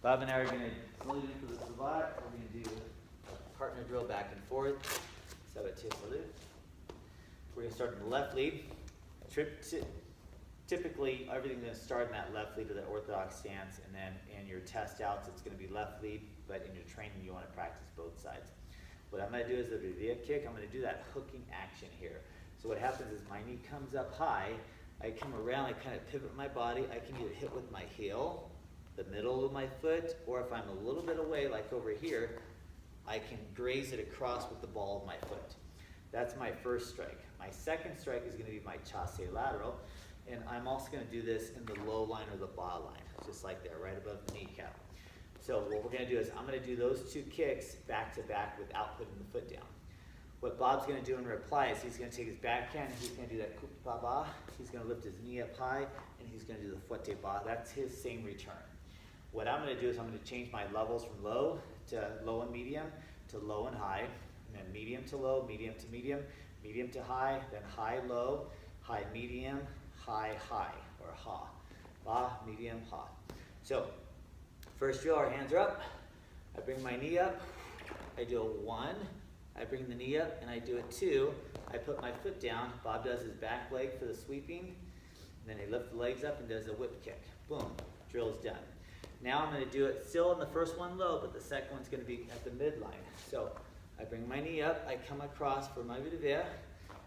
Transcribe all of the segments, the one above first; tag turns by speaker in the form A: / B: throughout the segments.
A: Bob and I are going to salute into the Savate. We're going to do partner drill back and forth. Savate, salute. We're going to start in the left lead. Typically, everything's going to start in that left lead to the orthodox stance, and then in your test outs, it's going to be left lead, but in your training, you want to practice both sides. What I'm going to do is the Revere kick. I'm going to do that hooking action here. So what happens is my knee comes up high. I come around, I kind of pivot my body. I can either hit with my heel, the middle of my foot, or if I'm a little bit away, like over here, I can graze it across with the ball of my foot. That's my first strike. My second strike is going to be my Chassé lateral, and I'm also going to do this in the low line or the ball line, just like that, right above the kneecap. So what we're going to do is I'm going to do those two kicks back to back without putting the foot down. What Bob's going to do in reply is he's going to take his backhand, he's going to do that Coupe, he's going to lift his knee up high, and he's going to do the Fouetté. That's his same return. What I'm going to do is I'm going to change my levels from low and medium to low and high, and then medium to low, medium to medium, medium to high, then high, low, high, medium, high, high, or ha. Ba, medium, ha. So, first drill, our hands are up. I bring my knee up. I do a 1. I bring the knee up, and I do a 2. I put my foot down. Bob does his back leg for the sweeping. And then he lifts the legs up and does a whip kick. Boom. Drill's done. Now I'm going to do it still in the first one low, but the second one's going to be at the midline. So I bring my knee up. I come across for my Revere.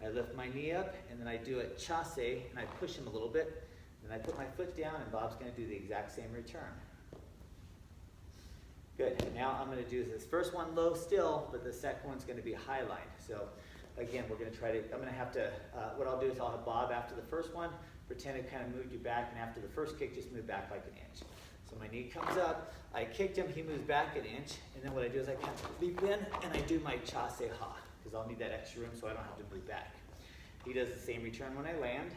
A: I lift my knee up, and then I do a Chassé, and I push him a little bit. Then I put my foot down, and Bob's going to do the exact same return. Good. Now I'm going to do this first one low still, but the second one's going to be high line. So again, we're going to try to, I'm going to have to, what I'll do is I'll have Bob after the first one, pretend it kind of moved you back, and after the first kick, just move back like an inch. So my knee comes up, I kicked him, he moves back an inch, and then what I do is I kind of leap in, and I do my Chassé ha, because I'll need that extra room so I don't have to move back. He does the same return when I land.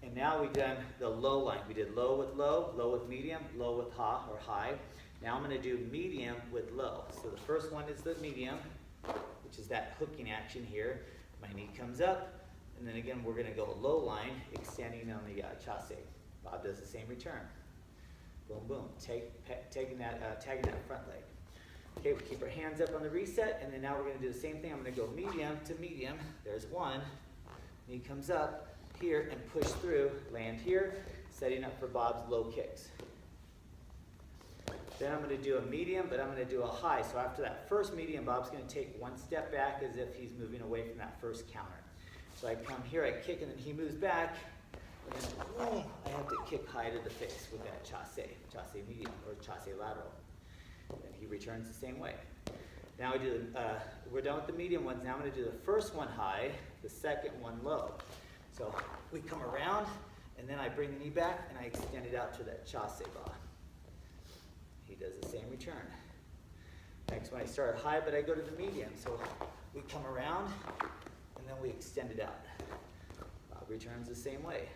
A: And now we've done the low line. We did low with medium, low with ha or high. Now I'm going to do medium with low. So the first one is the medium, which is that hooking action here. My knee comes up, and then again we're going to go low line, extending on the Chassé. Bob does the same return. Boom, boom. Tagging that front leg. Okay, we keep our hands up on the reset, and then now we're going to do the same thing. I'm going to go medium to medium. There's one. Knee comes up here and push through, land here, setting up for Bob's low kicks. Then I'm going to do a medium, but I'm going to do a high. So after that first medium, Bob's going to take one step back as if he's moving away from that first counter. So I come here, I kick, and then he moves back, and then I have to kick high to the face with that Chassé medium or Chassé lateral. And he returns the same way. Now I do we're done with the medium ones. Now I'm going to do the first one high, the second one low. So we come around, and then I bring the knee back, and I extend it out to that Chassé ba. He does the same return. Next one I start high, but I go to the medium. So we come around, and then we extend it out. Bob returns the same way.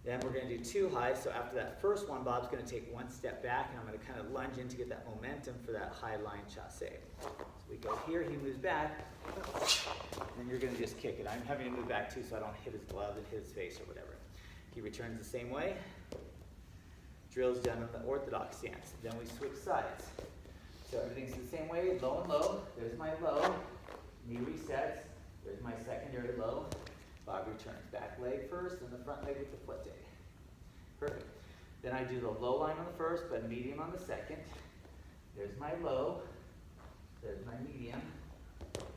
A: Then we're going to do 2 high. So after that first one, Bob's going to take one step back, and I'm going to kind of lunge in to get that momentum for that high line Chassé. So we go here, he moves back, and then you're going to just kick it. I'm having to move back too so I don't hit his glove and hit his face or whatever. He returns the same way. Drill's done in the orthodox stance. Then we switch sides. So everything's the same way, low and low. There's my low. Knee resets. There's my secondary low. Bob returns. Back leg first and the front leg with the Fouetté. Perfect. Then I do the low line on the first, but medium on the second. There's my low. There's my medium.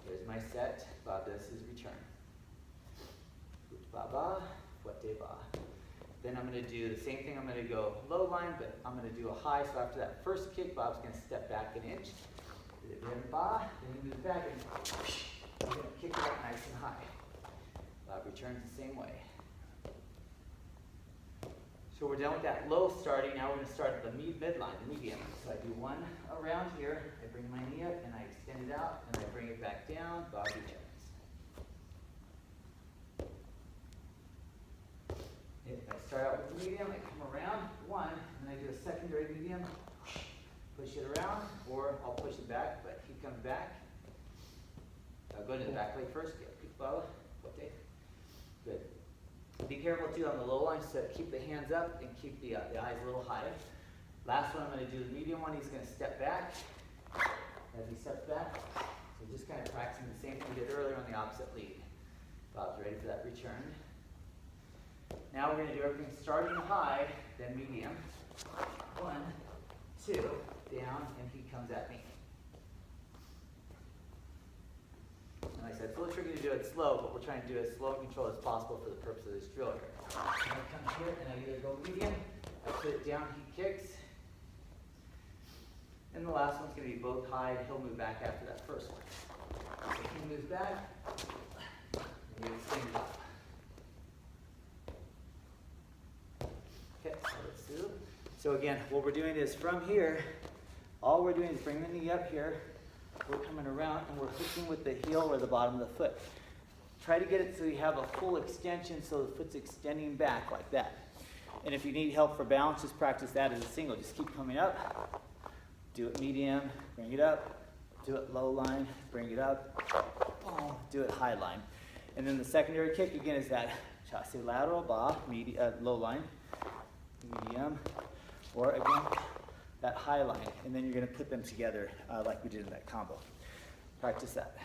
A: There's my set. Bob does his return. Ba ba, Fouetté ba. Then I'm going to do the same thing. I'm going to go low line, but I'm going to do a high. So after that first kick, Bob's going to step back an inch. Then ba, then he moves back and I'm going to kick it up nice and high. Bob returns the same way. So we're done with that low starting. Now we're going to start at the midline, the medium. So I do one around here. I bring my knee up and I extend it out and I bring it back down. Bob returns. If I start out with the medium, I come around one, and I do a secondary medium, push it around, or I'll push it back, but he comes back. I'll go to the back leg first, get a quick bow. Okay. Good. be careful too on the low line, so keep the hands up and keep the eyes a little high. Last one, I'm going to do the medium one. He's going to step back. As he steps back, so just kind of practicing the same thing we did earlier on the opposite lead. Bob's ready for that return. Now we're going to do everything starting high, then medium. 1, 2, down, and he comes at me. And like I said, it's a little tricky to do it slow, but we're trying to do it as slow and controlled as possible for the purpose of this drill here. I come here and I either go medium, I put it down, he kicks. And the last one's going to be both high, and he'll move back after that first one. So he moves back, and he extends up. Okay, so let's do. So again, what we're doing is from here, all we're doing is bringing the knee up here. We're coming around and we're hooking with the heel or the bottom of the foot. Try to get it so you have a full extension so the foot's extending back like that. And if you need help for balance, just practice that as a single. Just keep coming up. Do it medium, bring it up. Do it low line, bring it up. Boom, do it high line. And then the secondary kick again is that Chassé lateral, low line, medium, or again, that high line. And then you're going to put them together like we did in that combo. Practice that.